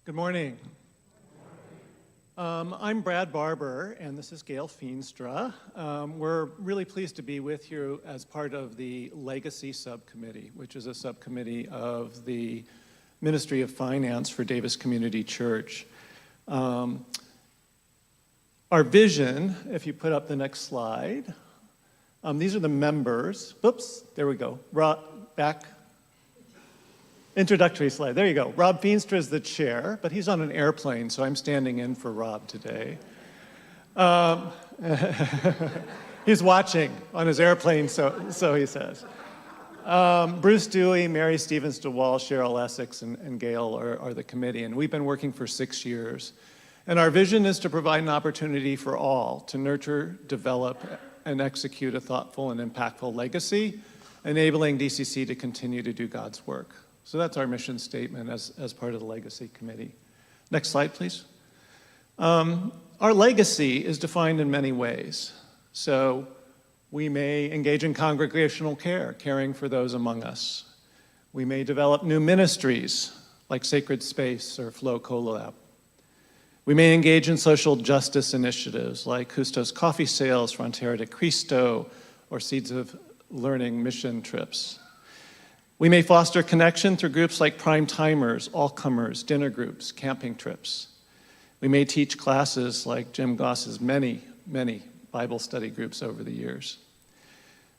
Good morning. I'm Brad Barber, and this is Gail Feenstra. We're really pleased to be with you as part of the Legacy Subcommittee, which is a subcommittee of the Ministry of Finance for Davis Community Church. Our vision, if you put up the next slide, these are the members. Oops, there we go. Back. Introductory slide, there you go. Rob Feenstra is the chair, but he's on an airplane, so I'm standing in for Rob today. He's watching on his airplane, so he says. Bruce Dewey, Mary Stevens DeWall, Cheryl Essex, and Gail are the committee, and we've been working for 6 years. And our vision is to provide an opportunity for all to nurture, develop, and execute a thoughtful and impactful legacy, enabling DCC to continue to do God's work. So that's our mission statement as part of the Legacy Committee. Next slide, please. Our legacy is defined in many ways. So we may engage in congregational care, caring for those among us. We may develop new ministries like Sacred Space or Flow Collab. We may engage in social justice initiatives like Custos Coffee Sales, Frontera de Cristo, or Seeds of Learning mission trips. We may foster connection through groups like Prime Timers, All-Comers, dinner groups, camping trips. We may teach classes like Jim Goss's many Bible study groups over the years.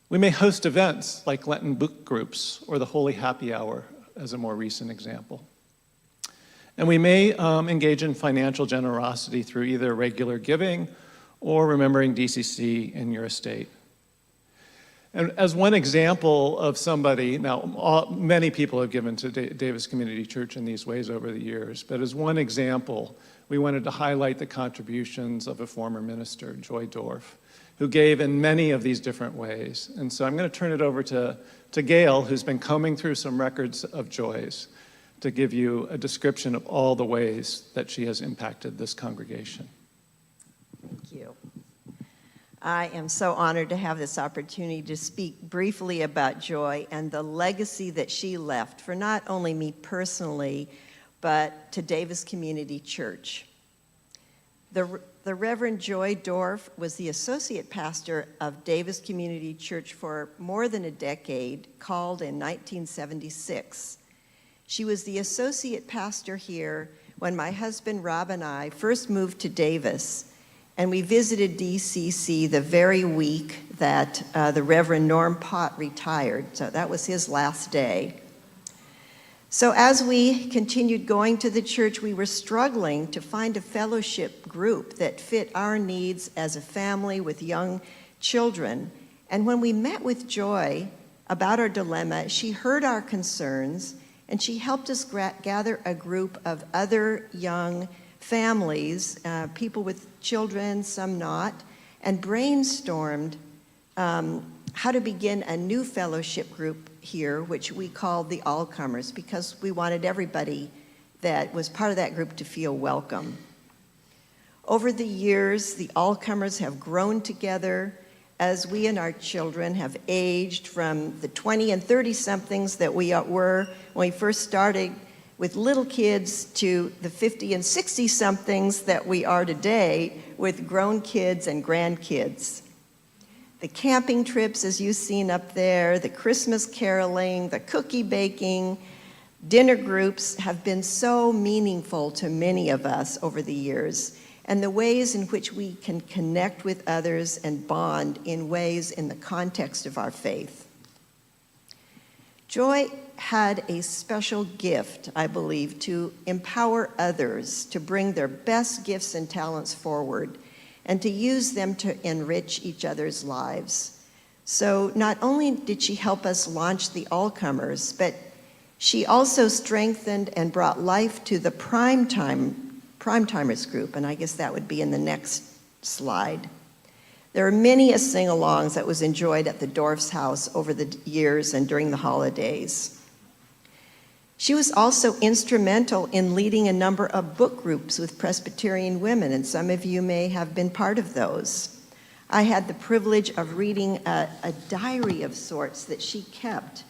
We may host events like Lenten book groups or the Holy Happy Hour as a more recent example. And we may engage in financial generosity through either regular giving or remembering DCC in your estate. And as one example of somebody, now many people have given to Davis Community Church in these ways over the years, but as one example, we wanted to highlight the contributions of a former minister, Joy Dorf, who gave in many of these different ways. And so I'm going to turn it over to Gail, who's been combing through some records of Joy's, to give you a description of all the ways that she has impacted this congregation. Thank you. I am so honored to have this opportunity to speak briefly about Joy and the legacy that she left for not only me personally, but to Davis Community Church. The Reverend Joy Dorf was the associate pastor of Davis Community Church for more than a decade, called in 1976. She was the associate pastor here when my husband Rob and I first moved to Davis. And we visited DCC the very week that the Reverend Norm Pott retired. So that was his last day. So as we continued going to the church, we were struggling to find a fellowship group that fit our needs as a family with young children. And when we met with Joy about our dilemma, she heard our concerns, and she helped us gather a group of other young families, people with children, some not, and brainstormed how to begin a new fellowship group here, which we called the All-Comers, because we wanted everybody that was part of that group to feel welcome. Over the years, the All-Comers have grown together as we and our children have aged from the 20 and 30-somethings that we were when we first started with little kids to the 50 and 60-somethings that we are today with grown kids and grandkids. The camping trips, as you've seen up there, the Christmas caroling, the cookie baking, dinner groups have been so meaningful to many of us over the years, and the ways in which we can connect with others and bond in ways in the context of our faith. Joy had a special gift, I believe, to empower others to bring their best gifts and talents forward and to use them to enrich each other's lives. So not only did she help us launch the All-Comers, but she also strengthened and brought life to the Prime Timers group, and I guess that would be in the next slide. There are many sing-alongs that was enjoyed at the Dorf's house over the years and during the holidays. She was also instrumental in leading a number of book groups with Presbyterian women, and some of you may have been part of those. I had the privilege of reading a diary of sorts that she kept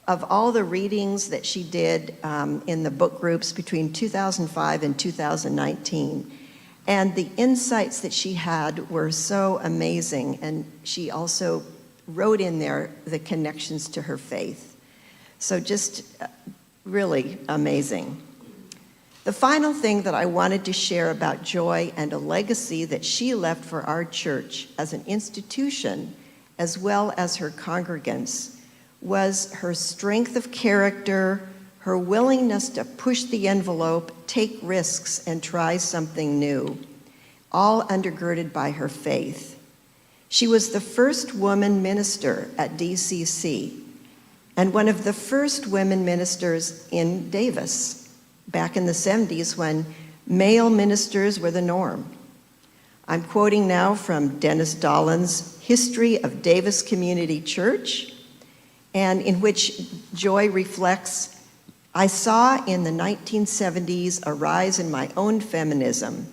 of all the readings that she did in the book groups between 2005 and 2019. And the insights that she had were so amazing. And she also wrote in there the connections to her faith. So just really amazing. The final thing that I wanted to share about Joy and a legacy that she left for our church as an institution, as well as her congregants, was her strength of character, her willingness to push the envelope, take risks, and try something new, all undergirded by her faith. She was the first woman minister at DCC and one of the first women ministers in Davis back in the 70s when male ministers were the norm. I'm quoting now from Dennis Dahlin's History of Davis Community Church, and in which Joy reflects, I saw in the 1970s a rise in my own feminism.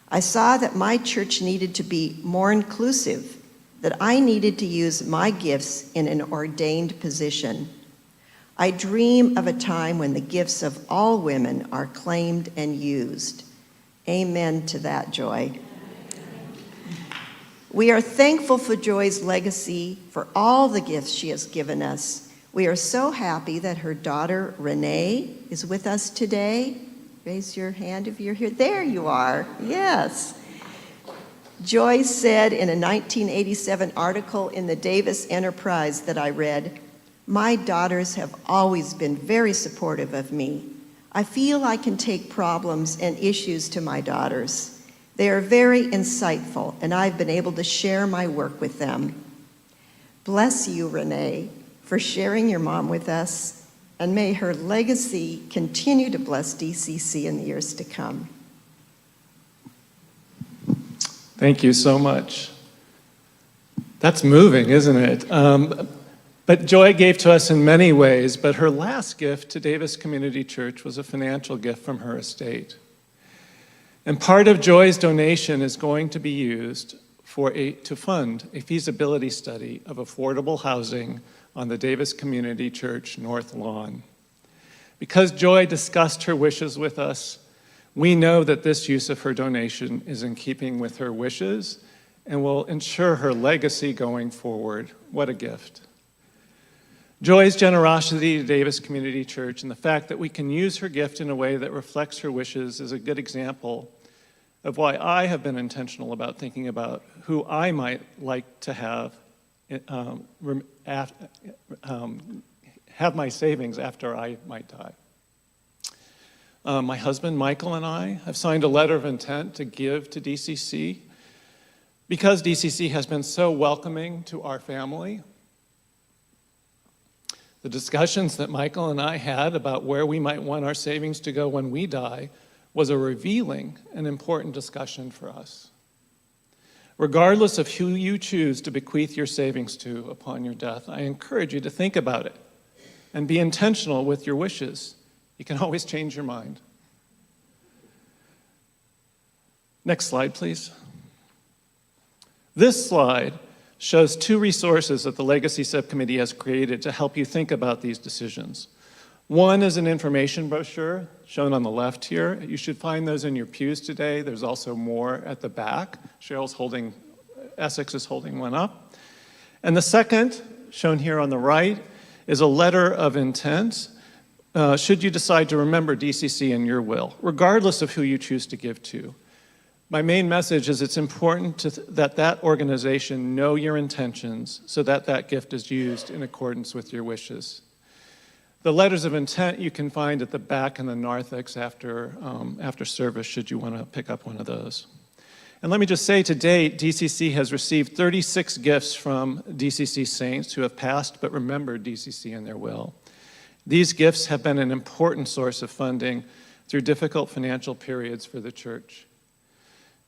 I saw that my church needed to be more inclusive, that I needed to use my gifts in an ordained position. I dream of a time when the gifts of all women are claimed and used. Amen to that, Joy. We are thankful for Joy's legacy, for all the gifts she has given us. We are so happy that her daughter, Renee, is with us today. Raise your hand if you're here. There you are. Yes. Joy said in a 1987 article in the Davis Enterprise that I read, "My daughters have always been very supportive of me. I feel I can take problems and issues to my daughters. They are very insightful, and I've been able to share my work with them." Bless you, Renee, for sharing your mom with us, and may her legacy continue to bless DCC in the years to come. Thank you so much. That's moving, isn't it? But Joy gave to us in many ways, but her last gift to Davis Community Church was a financial gift from her estate. And part of Joy's donation is going to be used to fund a feasibility study of affordable housing on the Davis Community Church North Lawn. Because Joy discussed her wishes with us, we know that this use of her donation is in keeping with her wishes and will ensure her legacy going forward. What a gift. Joy's generosity to Davis Community Church and the fact that we can use her gift in a way that reflects her wishes is a good example of why I have been intentional about thinking about who I might like to have my savings after I might die. My husband, Michael, and I have signed a letter of intent to give to DCC because DCC has been so welcoming to our family. The discussions that Michael and I had about where we might want our savings to go when we die was a revealing and important discussion for us. Regardless of who you choose to bequeath your savings to upon your death, I encourage you to think about it and be intentional with your wishes. You can always change your mind. Next slide, please. This slide shows two resources that the Legacy Subcommittee has created to help you think about these decisions. One is an information brochure shown on the left here. You should find those in your pews today. There's also more at the back. Essex is holding one up. And the second, shown here on the right, is a letter of intent should you decide to remember DCC in your will, regardless of who you choose to give to. My main message is it's important that that organization know your intentions so that that gift is used in accordance with your wishes. The letters of intent you can find at the back in the narthex after service, should you want to pick up one of those. And let me just say, to date, DCC has received 36 gifts from DCC saints who have passed but remembered DCC in their will. These gifts have been an important source of funding through difficult financial periods for the church.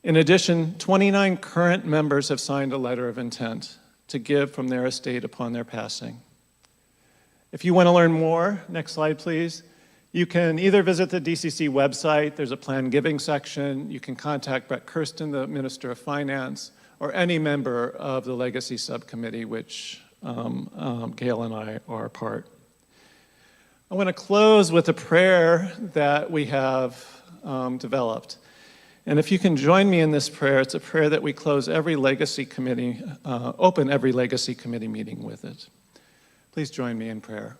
In addition, 29 current members have signed a letter of intent to give from their estate upon their passing. If you want to learn more, next slide please, you can either visit the DCC website, there's a planned giving section, you can contact Brett Kirsten, the Minister of Finance, or any member of the Legacy Subcommittee, which Gail and I are a part. I want to close with a prayer that we have developed. And if you can join me in this prayer, it's a prayer that we close every legacy committee, open every legacy committee meeting with it. Please join me in prayer.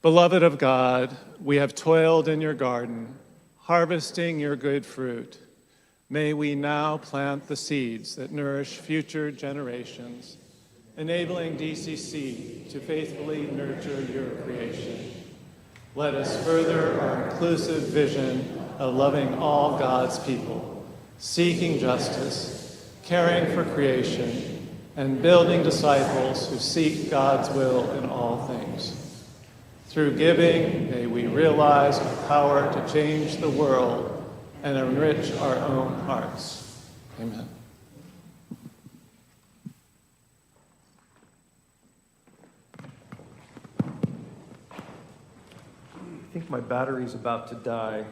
Beloved of God, we have toiled in your garden, harvesting your good fruit. May we now plant the seeds that nourish future generations, enabling DCC to faithfully nurture your creation. Let us further our inclusive vision of loving all God's people, seeking justice, caring for creation, and building disciples who seek God's will in all things. Through giving, may we realize our power to change the world and enrich our own hearts. Amen. I think my battery's about to die.